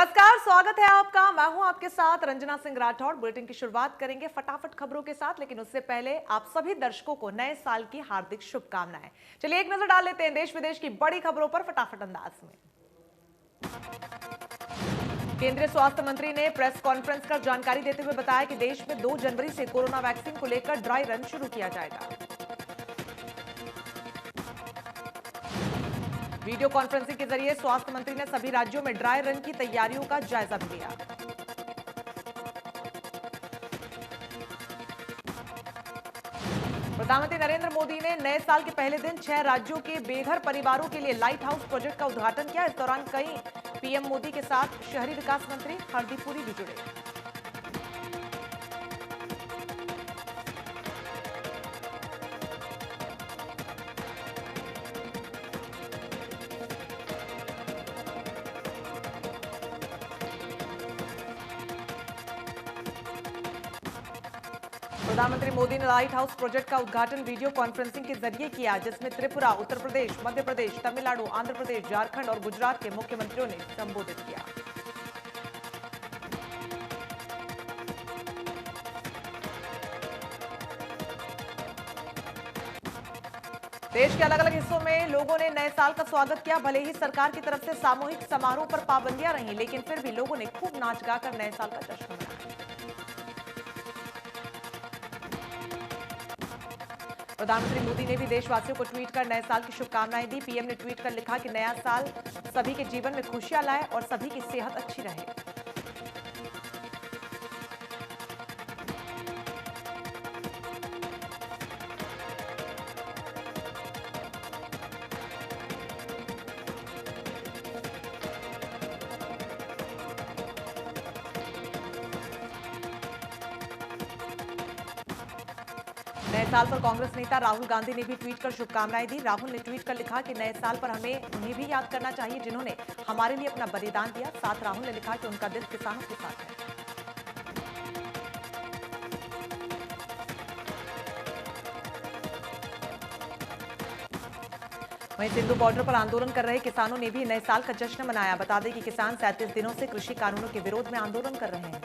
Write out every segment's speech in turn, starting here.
नमस्कार, स्वागत है आपका। मैं हूं आपके साथ रंजना सिंह राठौड़। बुलेटिन की शुरुआत करेंगे फटाफट खबरों के साथ, लेकिन उससे पहले आप सभी दर्शकों को नए साल की हार्दिक शुभकामनाएं। चलिए एक नजर डाल लेते हैं देश विदेश की बड़ी खबरों पर फटाफट अंदाज में। केंद्रीय स्वास्थ्य मंत्री ने प्रेस कॉन्फ्रेंस कर जानकारी देते हुए बताया कि देश में 2 जनवरी से कोरोना वैक्सीन को लेकर ड्राई रन शुरू किया जाएगा। वीडियो कॉन्फ्रेंसिंग के जरिए स्वास्थ्य मंत्री ने सभी राज्यों में ड्राई रन की तैयारियों का जायजा भी लिया। प्रधानमंत्री नरेंद्र मोदी ने नए साल के पहले दिन 6 राज्यों के बेघर परिवारों के लिए लाइट हाउस प्रोजेक्ट का उद्घाटन किया। इस दौरान कई पीएम मोदी के साथ शहरी विकास मंत्री हरदीप पुरी भी जुड़े। प्रधानमंत्री मोदी ने लाइट हाउस प्रोजेक्ट का उद्घाटन वीडियो कॉन्फ्रेंसिंग के जरिए किया, जिसमें त्रिपुरा, उत्तर प्रदेश, मध्य प्रदेश, तमिलनाडु, आंध्र प्रदेश, झारखंड और गुजरात के मुख्यमंत्रियों ने संबोधित किया। देश के अलग अलग हिस्सों में लोगों ने नए साल का स्वागत किया। भले ही सरकार की तरफ से सामूहिक समारोह पर पाबंदियां रहीं, लेकिन फिर भी लोगों ने खूब नाच गाकर नए साल का जश्न मनाया। प्रधानमंत्री मोदी ने भी देशवासियों को ट्वीट कर नए साल की शुभकामनाएं दी। पीएम ने ट्वीट कर लिखा कि नया साल सभी के जीवन में खुशियां लाए और सभी की सेहत अच्छी रहे। नए साल पर कांग्रेस नेता राहुल गांधी ने भी ट्वीट कर शुभकामनाएं दी। राहुल ने ट्वीट कर लिखा कि नए साल पर हमें उन्हें भी याद करना चाहिए जिन्होंने हमारे लिए अपना बलिदान दिया। साथ राहुल ने लिखा कि उनका दिल किसानों के साथ है। वहीं सिंधु बॉर्डर पर आंदोलन कर रहे किसानों ने भी नए साल का जश्न मनाया। बता दें कि किसान 37 दिनों से कृषि कानूनों के विरोध में आंदोलन कर रहे हैं।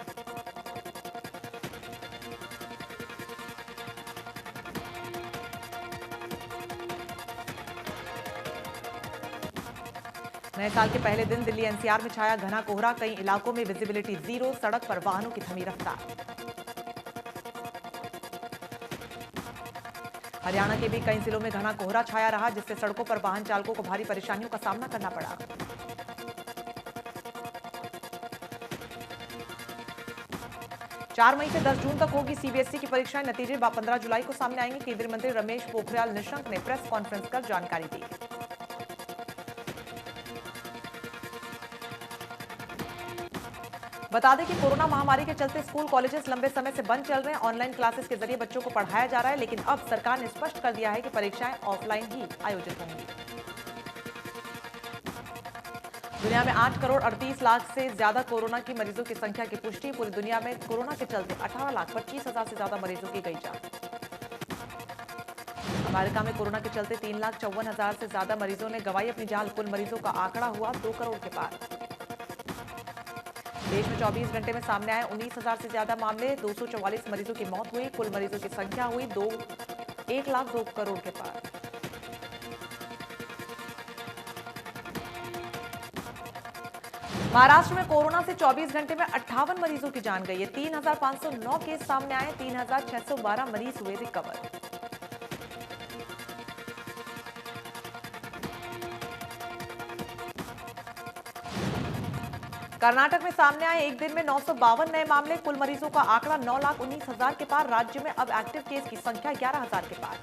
नए साल के पहले दिन दिल्ली एनसीआर में छाया घना कोहरा। कई इलाकों में विजिबिलिटी 0, सड़क पर वाहनों की थमी रफ्तार। हरियाणा के भी कई जिलों में घना कोहरा छाया रहा, जिससे सड़कों पर वाहन चालकों को भारी परेशानियों का सामना करना पड़ा। चार मई से 10 जून तक होगी सीबीएसई की परीक्षाएं। नतीजे 15 जुलाई को सामने आएंगे। केंद्रीय मंत्री रमेश पोखरियाल निशंक ने प्रेस कॉन्फ्रेंस कर जानकारी दी। बता दें कि कोरोना महामारी के चलते स्कूल कॉलेजेस लंबे समय से बंद चल रहे हैं। ऑनलाइन क्लासेस के जरिए बच्चों को पढ़ाया जा रहा है, लेकिन अब सरकार ने स्पष्ट कर दिया है कि परीक्षाएं ऑफलाइन ही आयोजित होंगी। दुनिया में 8 करोड़ 38 लाख से ज्यादा कोरोना की मरीजों की संख्या की पुष्टि। पूरी दुनिया में कोरोना के चलते 18,25,000 से ज्यादा मरीजों की गई जान। अमेरिका में कोरोना के चलते 3,54,000 से ज्यादा मरीजों ने गंवाई अपनी जान। कुल मरीजों का आंकड़ा हुआ 2 करोड़ के पार। देश में 24 घंटे में सामने आए 19,000 से ज्यादा मामले। 244 मरीजों की मौत हुई। कुल मरीजों की संख्या हुई 1,02 करोड़ के पार। महाराष्ट्र में कोरोना से 24 घंटे में 58 मरीजों की जान गई है। 3,509 केस सामने आए। 3,612 मरीज हुए रिकवर। कर्नाटक में सामने आए एक दिन में 952 नए मामले। कुल मरीजों का आंकड़ा 9,19,000 के पार। राज्य में अब एक्टिव केस की संख्या 11,000 के पार।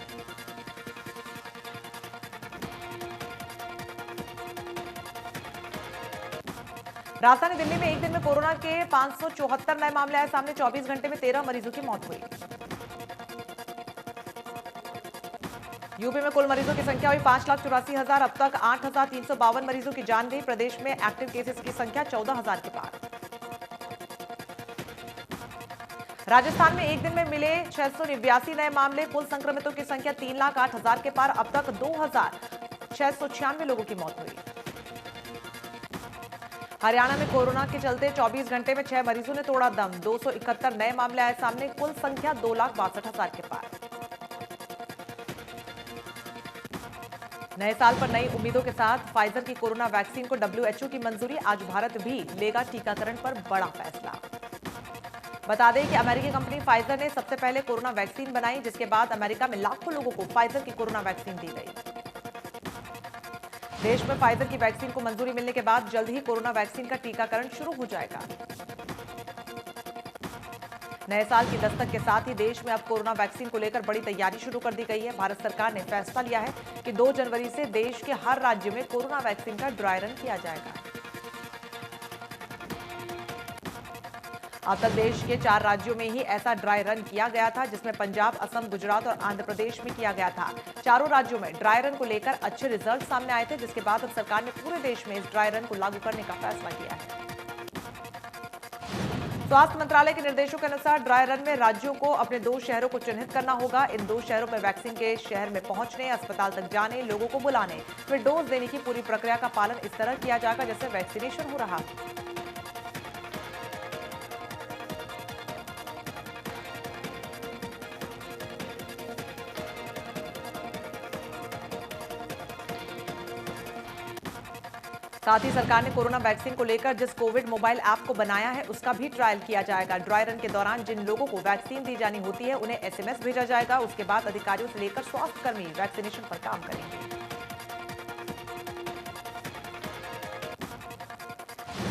राजधानी दिल्ली में एक दिन में कोरोना के 574 नए मामले आए सामने। 24 घंटे में 13 मरीजों की मौत हुई। यूपी में कुल मरीजों की संख्या हुई 5,84,000। अब तक 8,352 मरीजों की जान गई। प्रदेश में एक्टिव केसेस की संख्या 14,000 के पार। राजस्थान में एक दिन में मिले 689 नए मामले। कुल संक्रमितों की संख्या 3,08,000 के पार। अब तक 2,696 लोगों की मौत हुई। हरियाणा में कोरोना के चलते 24 घंटे में 6 मरीजों ने तोड़ा दम। 271 नए मामले आए सामने, कुल संख्या 2,62,000 के पार। नए साल पर नई उम्मीदों के साथ फाइजर की कोरोना वैक्सीन को WHO की मंजूरी। आज भारत भी लेगा टीकाकरण पर बड़ा फैसला। बता दें कि अमेरिकी कंपनी फाइजर ने सबसे पहले कोरोना वैक्सीन बनाई, जिसके बाद अमेरिका में लाखों लोगों को फाइजर की कोरोना वैक्सीन दी गई। देश में फाइजर की वैक्सीन को मंजूरी मिलने के बाद जल्द ही कोरोना वैक्सीन का टीकाकरण शुरू हो जाएगा। नए साल की दस्तक के साथ ही देश में अब कोरोना वैक्सीन को लेकर बड़ी तैयारी शुरू कर दी गई है। भारत सरकार ने फैसला लिया है कि 2 जनवरी से देश के हर राज्य में कोरोना वैक्सीन का ड्राई रन किया जाएगा। अब तक देश के 4 राज्यों में ही ऐसा ड्राई रन किया गया था, जिसमें पंजाब, असम, गुजरात और आंध्र प्रदेश में किया गया था। चारों राज्यों में ड्राई रन को लेकर अच्छे रिजल्ट सामने आए थे, जिसके बाद अब सरकार ने पूरे देश में इस ड्राई रन को लागू करने का फैसला किया है। स्वास्थ्य मंत्रालय के निर्देशों के अनुसार ड्राई रन में राज्यों को अपने 2 शहरों को चिन्हित करना होगा। इन 2 शहरों में वैक्सीन के शहर में पहुंचने, अस्पताल तक जाने, लोगों को बुलाने, फिर डोज देने की पूरी प्रक्रिया का पालन इस तरह किया जाएगा जैसे वैक्सीनेशन हो रहा है। साथ ही सरकार ने कोरोना वैक्सीन को लेकर जिस कोविड मोबाइल ऐप को बनाया है, उसका भी ट्रायल किया जाएगा। ड्राई रन के दौरान जिन लोगों को वैक्सीन दी जानी होती है, उन्हें SMS भेजा जाएगा। उसके बाद अधिकारियों से लेकर स्वास्थ्यकर्मी वैक्सीनेशन पर काम करेंगे।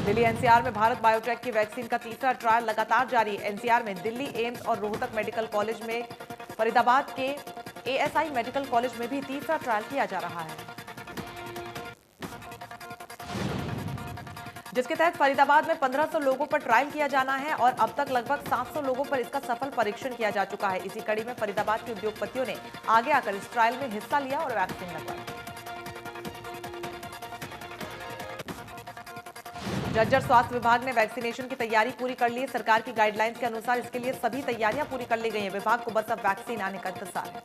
दिल्ली NCR में भारत बायोटेक की वैक्सीन का तीसरा ट्रायल लगातार जारी है। NCR में दिल्ली एम्स और रोहतक मेडिकल कॉलेज में, फरीदाबाद के ASI मेडिकल कॉलेज में भी तीसरा ट्रायल किया जा रहा है, जिसके तहत फरीदाबाद में 1500 लोगों पर ट्रायल किया जाना है और अब तक लगभग 700 लोगों पर इसका सफल परीक्षण किया जा चुका है। इसी कड़ी में फरीदाबाद के उद्योगपतियों ने आगे आकर इस ट्रायल में हिस्सा लिया और वैक्सीन लगवाई। झज्जर स्वास्थ्य विभाग ने वैक्सीनेशन की तैयारी पूरी कर ली है। सरकार की गाइडलाइंस के अनुसार इसके लिए सभी तैयारियां पूरी कर ली गई हैं। विभाग को बस अब वैक्सीन आने का इंतजार है।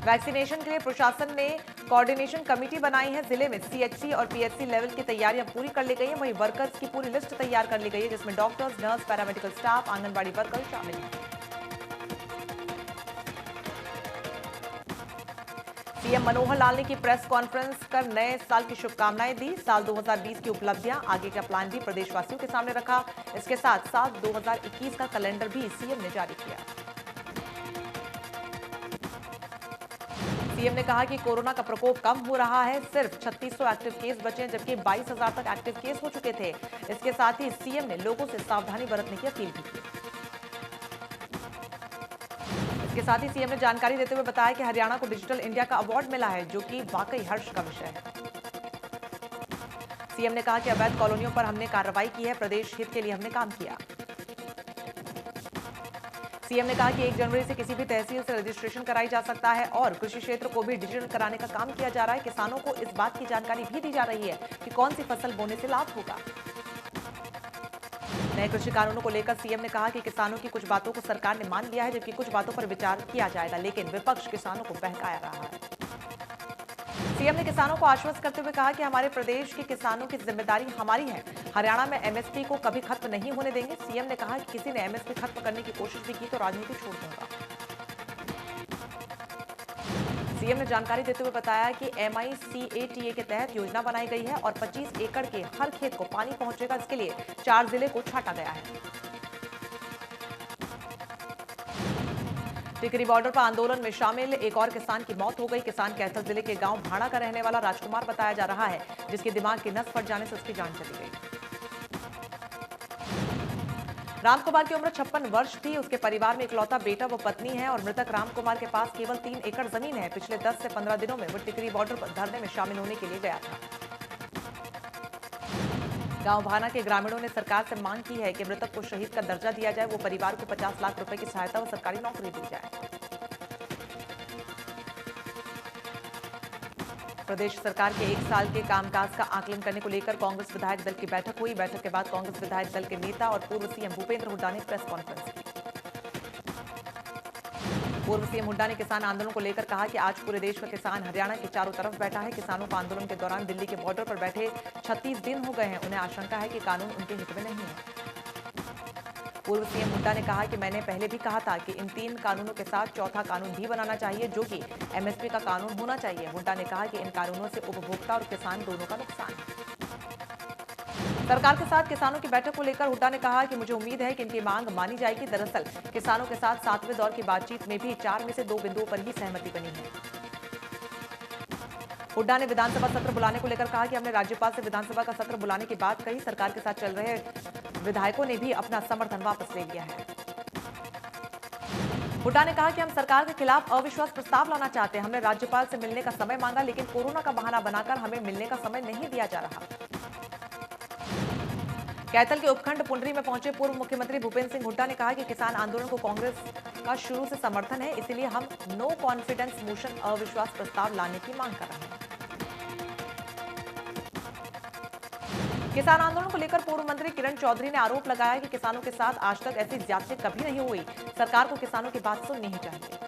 वैक्सीनेशन के लिए प्रशासन ने कोऑर्डिनेशन कमेटी बनाई है। जिले में CHC और PHC लेवल की तैयारियां पूरी कर ली गई हैं। वहीं वर्कर्स की पूरी लिस्ट तैयार कर ली गई है, जिसमें doctors, nurse, paramedical staff, anganwadi worker शामिल हैं। सीएम मनोहर लाल ने की प्रेस कॉन्फ्रेंस कर नए साल की शुभकामनाएं दी। साल 2020 की उपलब्धियां, आगे का प्लान भी प्रदेशवासियों के सामने रखा। इसके साथ साल 2021 का कैलेंडर भी सीएम ने जारी किया। सीएम ने कहा कि कोरोना का प्रकोप कम हो रहा है, सिर्फ 3600 एक्टिव केस बचे हैं, जबकि 22,000 तक एक्टिव केस हो चुके थे। इसके साथ ही सीएम ने लोगों से सावधानी बरतने की अपील भी की। इसके साथ ही सीएम ने जानकारी देते हुए बताया कि हरियाणा को डिजिटल इंडिया का अवार्ड मिला है, जो कि वाकई हर्ष का विषय है। सीएम ने कहा कि अवैध कॉलोनियों पर हमने कार्रवाई की है, प्रदेश हित के लिए हमने काम किया। सीएम ने कहा कि 1 जनवरी से किसी भी तहसील से रजिस्ट्रेशन कराई जा सकता है और कृषि क्षेत्र को भी डिजिटल कराने का काम किया जा रहा है। किसानों को इस बात की जानकारी भी दी जा रही है कि कौन सी फसल बोने से लाभ होगा। नए कृषि कानूनों को लेकर सीएम ने कहा कि किसानों की कुछ बातों को सरकार ने मान लिया है, जबकि कुछ बातों पर विचार किया जाएगा, लेकिन विपक्ष किसानों को बहकाया रहा है। सीएम ने किसानों को आश्वस्त करते हुए कहा कि हमारे प्रदेश के किसानों की जिम्मेदारी हमारी है। हरियाणा में MSP को कभी खत्म नहीं होने देंगे। सीएम ने कहा कि किसी ने MSP खत्म करने की कोशिश भी की तो राजनीति छोड़ दूंगा। सीएम ने जानकारी देते हुए बताया कि MICATA के तहत योजना बनाई गई है और 25 एकड़ के हर खेत को पानी पहुंचेगा। इसके लिए 4 जिले को छांटा गया है। टिकरी बॉर्डर पर आंदोलन में शामिल एक और किसान की मौत हो गई। किसान कैथल जिले के गांव भाड़ा का रहने वाला राजकुमार बताया जा रहा है, जिसके दिमाग की नस फट जाने से उसकी जान चली गई। रामकुमार की उम्र 56 वर्ष थी। उसके परिवार में इकलौता बेटा व पत्नी है और मृतक रामकुमार के पास केवल 3 एकड़ जमीन है। पिछले 10 से 15 दिनों में वो टिकरी बॉर्डर पर धरने में शामिल होने के लिए गया था। गांव भाना के ग्रामीणों ने सरकार से मांग की है कि मृतक को शहीद का दर्जा दिया जाए, वो परिवार को 50 लाख रुपए की सहायता व सरकारी नौकरी दी जाए। प्रदेश सरकार के 1 साल के कामकाज का आकलन करने को लेकर कांग्रेस विधायक दल की बैठक हुई। बैठक के बाद कांग्रेस विधायक दल के नेता और पूर्व सीएम भूपेंद्र हुड्डा ने प्रेस कॉन्फ्रेंस की। पूर्व सीएम हुड्डा ने किसान आंदोलन को लेकर कहा कि आज पूरे देश का किसान हरियाणा के चारों तरफ बैठा है। किसानों को आंदोलन के दौरान दिल्ली के बॉर्डर पर बैठे 36 दिन हो गए हैं। उन्हें आशंका है कि कानून उनके हित में नहीं है। पूर्व सीएम हुड्डा ने कहा कि मैंने पहले भी कहा था कि इन 3 कानूनों के साथ चौथा कानून भी बनाना चाहिए, जो कि एमएसपी का कानून होना चाहिए। हुड्डा ने कहा कि इन कानूनों से उपभोक्ता और किसान दोनों का नुकसान है। सरकार के साथ किसानों की बैठक को लेकर हुड्डा ने कहा कि मुझे उम्मीद है कि इनकी मांग मानी जाएगी। दरअसल किसानों के साथ 7वें दौर की बातचीत में भी 4 में से 2 बिंदुओं पर ही सहमति बनी है। हुड्डा ने विधानसभा सत्र बुलाने को लेकर कहा कि हमने राज्यपाल से विधानसभा का सत्र बुलाने की बात कही। सरकार के साथ चल रहे विधायकों ने भी अपना समर्थन वापस ले लिया है। हुड्डा ने कहा कि हम सरकार के खिलाफ अविश्वास प्रस्ताव लाना चाहते हैं। हमने राज्यपाल से मिलने का समय मांगा, लेकिन कोरोना का बहाना बनाकर हमें मिलने का समय नहीं दिया जा रहा। कैथल के उपखंड पुंडरी में पहुंचे पूर्व मुख्यमंत्री भूपेंद्र सिंह हुड्डा ने कहा कि किसान आंदोलन को कांग्रेस का शुरू से समर्थन है, इसलिए हम नो कॉन्फिडेंस मोशन अविश्वास प्रस्ताव लाने की मांग कर रहे हैं। किसान आंदोलन को लेकर पूर्व मंत्री किरण चौधरी ने आरोप लगाया कि किसानों के साथ आज तक ऐसी ज्यादती कभी नहीं हुई। सरकार को किसानों की बात सुननी ही चाहिए।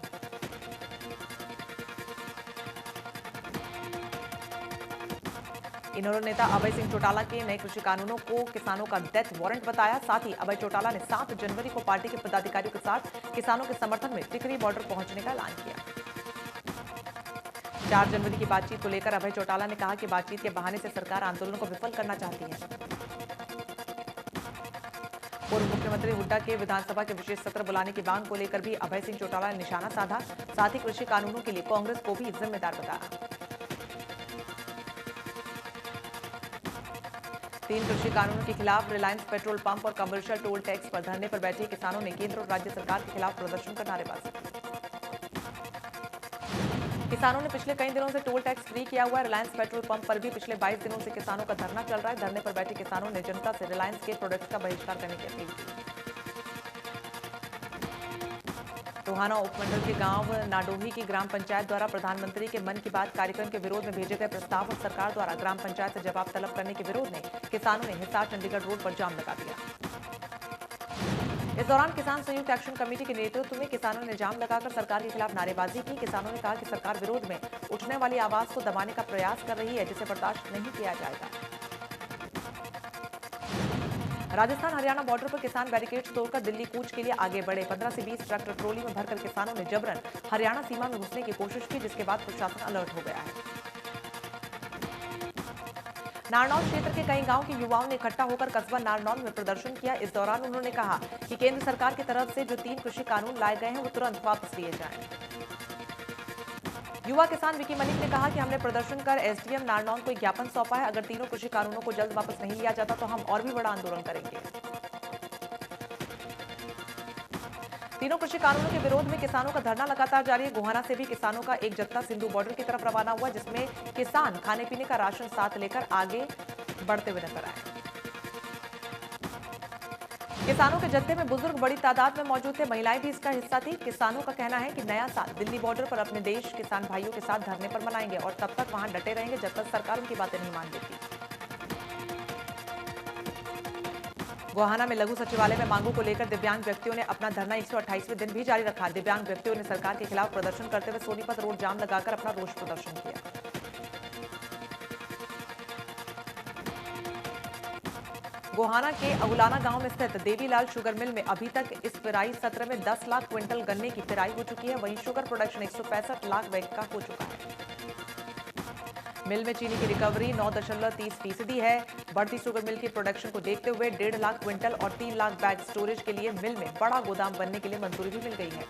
इनेलो नेता अभय सिंह चौटाला के नए कृषि कानूनों को किसानों का डेथ वारंट बताया। साथ ही अभय चौटाला ने 7 जनवरी को पार्टी के पदाधिकारियों के साथ किसानों के समर्थन में टिकरी बॉर्डर पहुंचने का ऐलान किया। 4 जनवरी की बातचीत को लेकर अभय चौटाला ने कहा कि बातचीत के बहाने से सरकार आंदोलन को विफल करना चाहती है। पूर्व मुख्यमंत्री हुड्डा के विधानसभा के विशेष सत्र बुलाने की मांग को लेकर भी अभय सिंह चौटाला ने निशाना साधा। साथ ही कृषि कानूनों के लिए कांग्रेस को भी जिम्मेदार बताया। 3 कृषि कानूनों के खिलाफ रिलायंस पेट्रोल पंप और कमर्शियल टोल टैक्स पर धरने पर बैठे किसानों ने केंद्र और राज्य सरकार के खिलाफ प्रदर्शन कर नारेबाजी की। किसानों ने पिछले कई दिनों से टोल टैक्स फ्री किया हुआ है। रिलायंस पेट्रोल पंप पर भी पिछले 22 दिनों से किसानों का धरना चल रहा है। धरने पर बैठे किसानों ने जनता से रिलायंस के प्रोडक्ट्स का बहिष्कार करने की अपील की। टोहाना उपमंडल के गांव नाडोही की ग्राम पंचायत द्वारा प्रधानमंत्री के मन की बात कार्यक्रम के विरोध में भेजे गए प्रस्ताव और सरकार द्वारा ग्राम पंचायत से जवाब तलब करने के विरोध में किसानों ने हिसार चंडीगढ़ रोड पर जाम लगा दिया। इस दौरान किसान संयुक्त एक्शन कमेटी के नेतृत्व में किसानों ने जाम लगाकर सरकार के खिलाफ नारेबाजी की। किसानों ने कहा कि सरकार विरोध में उठने वाली आवाज को दबाने का प्रयास कर रही है, जिसे बर्दाश्त नहीं किया जाएगा। राजस्थान हरियाणा बॉर्डर पर किसान बैरिकेड्स तोड़कर दिल्ली कूच के लिए आगे बढ़े। 15 से 20 ट्रैक्टर ट्रॉली में भरकर किसानों ने जबरन हरियाणा सीमा में घुसने की कोशिश की, जिसके बाद प्रशासन अलर्ट हो गया है। नारनौल क्षेत्र के कई गांव के युवाओं ने इकट्ठा होकर कस्बा नारनौल में प्रदर्शन किया। इस दौरान उन्होंने कहा कि केंद्र सरकार की तरफ से जो 3 कृषि कानून लाए गए हैं वो तुरंत वापस लिए जाएं। युवा किसान विकी मलिक ने कहा कि हमने प्रदर्शन कर एसडीएम नारनौल को एक ज्ञापन सौंपा है। अगर तीनों कृषि कानूनों को जल्द वापस नहीं लिया जाता तो हम और भी बड़ा आंदोलन करेंगे। तीनों कृषि कानूनों के विरोध में किसानों का धरना लगातार जारी है। गोहाना से भी किसानों का एक जत्था सिंधु बॉर्डर की तरफ रवाना हुआ, जिसमें किसान खाने पीने का राशन साथ लेकर आगे बढ़ते हुए नजर आए। किसानों के जत्थे में बुजुर्ग बड़ी तादाद में मौजूद थे। महिलाएं भी इसका हिस्सा थी। किसानों का कहना है कि नया साल दिल्ली बॉर्डर पर अपने देश किसान भाइयों के साथ धरने पर मनाएंगे और तब तक वहां डटे रहेंगे जब तक सरकार उनकी बातें नहीं मान लेती। गोहाना में लघु सचिवालय में मांगों को लेकर दिव्यांग व्यक्तियों ने अपना धरना 128वें दिन भी जारी रखा। दिव्यांग व्यक्तियों ने सरकार के खिलाफ प्रदर्शन करते हुए सोनीपत रोड जाम लगाकर अपना रोष प्रदर्शन किया। गोहाना के अगुलाना गांव में स्थित देवीलाल शुगर मिल में अभी तक इस पेराई सत्र में 10 लाख क्विंटल गन्ने की पेराई हो चुकी है। वहीं शुगर प्रोडक्शन 165 लाख बैग का हो चुका है। मिल में चीनी की रिकवरी 9.30% है। बढ़ती शुगर मिल की प्रोडक्शन को देखते हुए 1.5 लाख क्विंटल और 3 लाख बैग स्टोरेज के लिए मिल में बड़ा गोदाम बनने के लिए मंजूरी भी मिल गई है।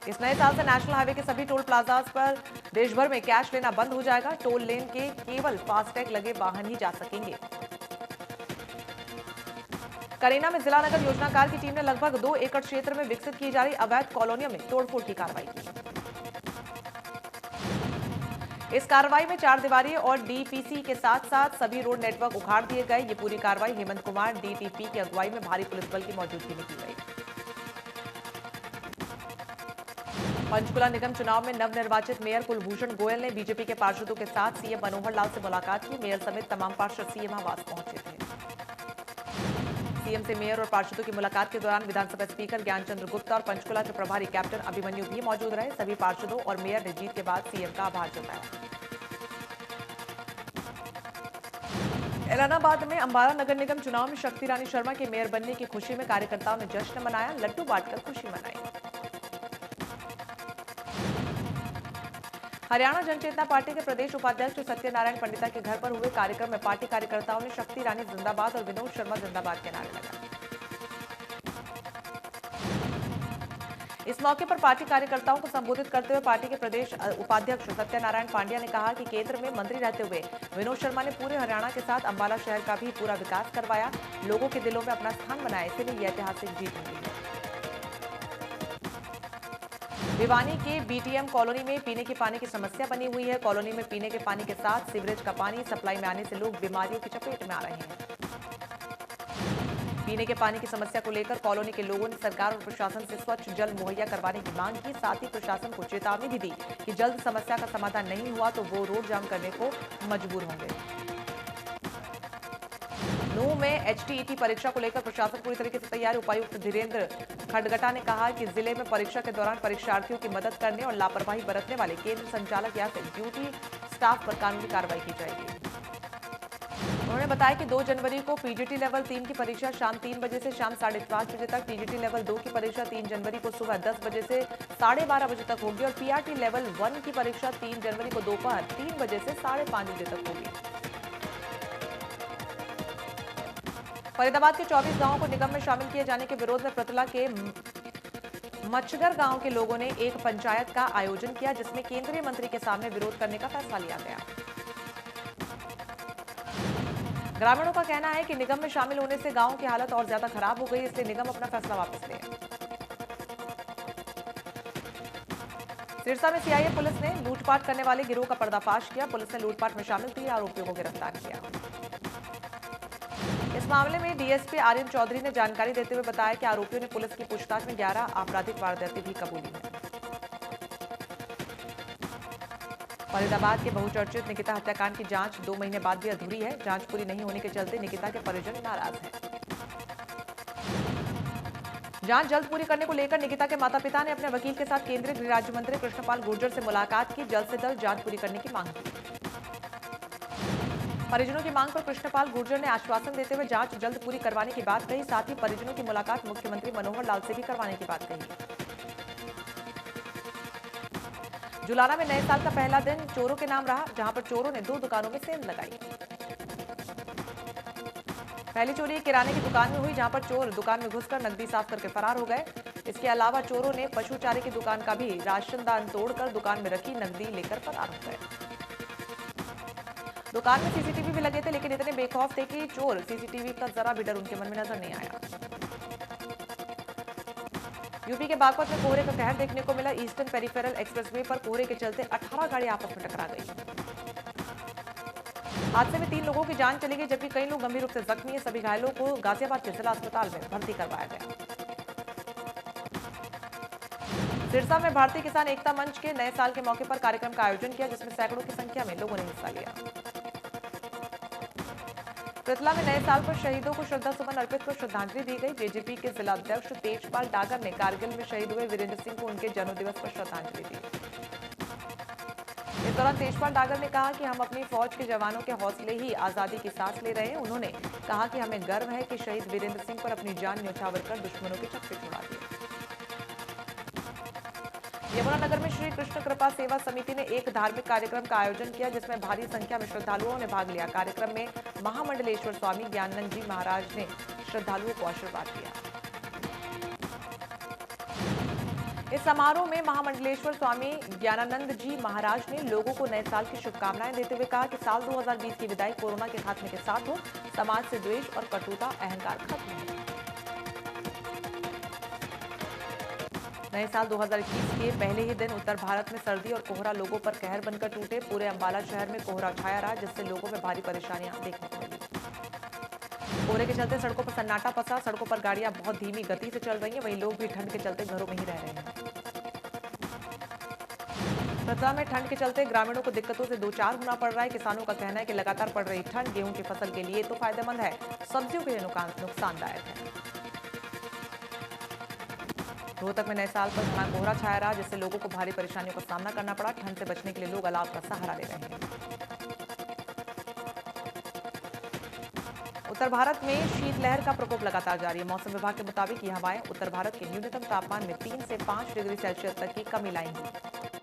इस नए साल से नेशनल हाईवे के सभी टोल प्लाजाज पर देश भर में कैश लेना बंद हो जाएगा। टोल लेन के केवल फास्टैग लगे वाहन ही जा सकेंगे। करेना में जिला नगर योजनाकार की टीम ने लगभग 2 एकड़ क्षेत्र में विकसित की जा रही अवैध कॉलोनियों में तोड़फोड़ की कार्रवाई की। इस कार्रवाई में 4 दीवारी और डीपीसी के साथ साथ सभी रोड नेटवर्क उखाड़ दिए गए। ये पूरी कार्रवाई हेमंत कुमार डीटीपी की अगुवाई में भारी पुलिस बल की मौजूदगी में की गई। पंचकुला निगम चुनाव में नवनिर्वाचित मेयर कुलभूषण गोयल ने बीजेपी के पार्षदों के साथ सीएम मनोहर लाल से मुलाकात की। मेयर समेत तमाम पार्षद सीएम आवास पहुंचे थे। सीएम से मेयर और पार्षदों की मुलाकात के दौरान विधानसभा स्पीकर ज्ञानचंद्र गुप्ता और पंचकुला के प्रभारी कैप्टन अभिमन्यु भी मौजूद रहे। सभी पार्षदों और मेयर ने जीत के बाद सीएम का आभार जताया। एलानाबाद में अंबाला नगर निगम चुनाव में शक्ति रानी शर्मा के मेयर बनने की खुशी में कार्यकर्ताओं ने जश्न मनाया, लड्डू बांटकर खुशी मनाई। हरियाणा जनचेतना पार्टी के प्रदेश उपाध्यक्ष सत्यनारायण पंडिता के घर पर हुए कार्यक्रम में पार्टी कार्यकर्ताओं ने शक्ति रानी जिंदाबाद और विनोद शर्मा जिंदाबाद के नारे लगाए। इस मौके पर पार्टी कार्यकर्ताओं को संबोधित करते हुए पार्टी के प्रदेश उपाध्यक्ष सत्यनारायण पांड्या ने कहा कि केंद्र में मंत्री रहते हुए विनोद शर्मा ने पूरे हरियाणा के साथ अंबाला शहर का भी पूरा विकास करवाया, लोगों के दिलों में अपना स्थान बनाया, इसीलिए यह ऐतिहासिक जीत मिली है। भिवानी के बीटीएम कॉलोनी में पीने के पानी की समस्या बनी हुई है। कॉलोनी में पीने के पानी के साथ सीवरेज का पानी सप्लाई में आने से लोग बीमारियों की चपेट में आ रहे हैं। पीने के पानी की समस्या को लेकर कॉलोनी के लोगों ने सरकार और प्रशासन से स्वच्छ जल मुहैया करवाने की मांग की। साथ ही प्रशासन को चेतावनी भी दी कि जल्द समस्या का समाधान नहीं हुआ तो वो रोड जाम करने को मजबूर होंगे। नूंह में एचटीईटी परीक्षा को लेकर प्रशासन पूरी तरीके से तैयार। उपायुक्त धीरेन्द्र खडगटा ने कहा कि जिले में परीक्षा के दौरान परीक्षार्थियों की मदद करने और लापरवाही बरतने वाले केंद्र संचालक या फिर ड्यूटी स्टाफ पर कानूनी कार्रवाई की जाएगी। उन्होंने बताया कि 2 जनवरी को पीजीटी लेवल 3 की परीक्षा शाम 3 बजे से शाम 5:30 बजे तक, टीजीटी लेवल 2 की परीक्षा 3 जनवरी को सुबह 10 बजे से 12:30 बजे तक होगी और पीआरटी लेवल 1 की परीक्षा 3 जनवरी को दोपहर 3 बजे से 5:30 बजे तक होगी। फरीदाबाद के 24 गांवों को निगम में शामिल किए जाने के विरोध में प्रतला के मच्छगर गांव के लोगों ने एक पंचायत का आयोजन किया, जिसमें केंद्रीय मंत्री के सामने विरोध करने का फैसला लिया गया। ग्रामीणों का कहना है कि निगम में शामिल होने से गांव की हालत और ज्यादा खराब हो गई, इसलिए निगम अपना फैसला वापस ले। सिरसा में सीआईए पुलिस ने लूटपाट करने वाले गिरोह का पर्दाफाश किया। पुलिस ने लूटपाट में शामिल 3 आरोपियों को गिरफ्तार किया। इस मामले में डीएसपी आर्यन चौधरी ने जानकारी देते हुए बताया कि आरोपियों ने पुलिस की पूछताछ में 11 आपराधिक वारदातें भी कबूली हैं। फरीदाबाद के बहुचर्चित निकिता हत्याकांड की जांच 2 महीने बाद भी अधूरी है। जांच पूरी नहीं होने के चलते निकिता के परिजन नाराज हैं। जांच जल्द पूरी करने को लेकर निकिता के माता-पिता ने अपने वकील के साथ केंद्रीय गृह राज्य मंत्री कृष्णपाल गुर्जर से मुलाकात की। जल्द से जल्द जांच पूरी करने की मांग की। परिजनों की मांग पर कृष्णपाल गुर्जर ने आश्वासन देते हुए जांच जल्द पूरी करवाने की बात कही। साथ ही परिजनों की मुलाकात मुख्यमंत्री मनोहर लाल से भी करवाने की बात कही। जुलाना में नए साल का पहला दिन चोरों के नाम रहा, जहां पर चोरों ने 2 दुकानों में सेंध लगाई। पहली चोरी किराने की दुकान में हुई, जहां पर चोर दुकान में घुसकर नकदी साफ करके फरार हो गए। इसके अलावा चोरों ने पशु चारे की दुकान का भी राशनदान तोड़कर दुकान में रखी नकदी लेकर फरार हो गए। दुकान में सीसीटीवी भी लगे थे, लेकिन इतने बेखौफ थे कि चोर सीसीटीवी का जरा भी डर उनके मन में नजर नहीं आया। यूपी के बागपत में कोहरे का कहर देखने को मिला। ईस्टर्न पेरिफेरल एक्सप्रेसवे पर कोहरे के चलते 18 गाड़ी आपस में टकरा गई। हादसे में 3 लोगों की जान चली गई, जबकि कई लोग गंभीर रूप से जख्मी हैं। सभी घायलों को गाजियाबाद के जिला अस्पताल में भर्ती करवाया गया। सिरसा में भारतीय किसान एकता मंच के नए साल के मौके पर कार्यक्रम का आयोजन किया, जिसमें सैकड़ों की संख्या में लोगों ने हिस्सा लिया। प्रतला में नए साल पर शहीदों को श्रद्धा सुमन अर्पित कर श्रद्धांजलि दी गई। जेजेपी के जिला अध्यक्ष तेजपाल डागर ने कारगिल में शहीद हुए वीरेंद्र सिंह को उनके जन्मदिवस पर श्रद्धांजलि दी। इस दौरान तेजपाल डागर ने कहा कि हम अपनी फौज के जवानों के हौसले ही आजादी की सांस ले रहे हैं। उन्होंने कहा कि हमें गर्व है कि शहीद वीरेंद्र सिंह पर अपनी जान न्यौछावर कर दुश्मनों के चक्के छुड़ा दिए। यमुनानगर में श्री कृष्ण कृपा सेवा समिति ने एक धार्मिक कार्यक्रम का आयोजन किया, जिसमें भारी संख्या में श्रद्धालुओं ने भाग लिया। कार्यक्रम में महामंडलेश्वर स्वामी ज्ञानानंद जी महाराज ने श्रद्धालुओं को आशीर्वाद दिया। इस समारोह में महामंडलेश्वर स्वामी ज्ञानानंद जी महाराज ने लोगों को नए साल की शुभकामनाएं देते हुए कहा कि साल 2020 की विदाई कोरोना के खात्मे के साथ हो, समाज से द्वेष और कटुता अहंकार खत्म हो। नए साल 2021 के पहले ही दिन उत्तर भारत में सर्दी और कोहरा लोगों पर कहर बनकर टूटे। पूरे अंबाला शहर में कोहरा छाया रहा, जिससे लोगों में भारी परेशानियां देखने को मिली। कोहरे के चलते सड़कों पर सन्नाटा पसरा। सड़कों पर गाड़ियां बहुत धीमी गति से चल रही हैं, वहीं लोग भी ठंड के चलते घरों में ही रह रहे हैं। सतना में ठंड के चलते ग्रामीणों को दिक्कतों से दो चार होना पड़ रहा है। किसानों का कहना है कि लगातार पड़ रही ठंड गेहूं की फसल के लिए तो फायदेमंद है, सब्जियों के लिए नुकसानदायक है। रोहतक में नए साल पर घना कोहरा छाया रहा, जिससे लोगों को भारी परेशानियों का सामना करना पड़ा। ठंड से बचने के लिए लोग अलाव का सहारा ले रहे हैं। उत्तर भारत में शीतलहर का प्रकोप लगातार जारी है। मौसम विभाग के मुताबिक ये हवाएं उत्तर भारत के न्यूनतम तापमान में 3 से 5 डिग्री सेल्सियस तक की कमी लाएंगी।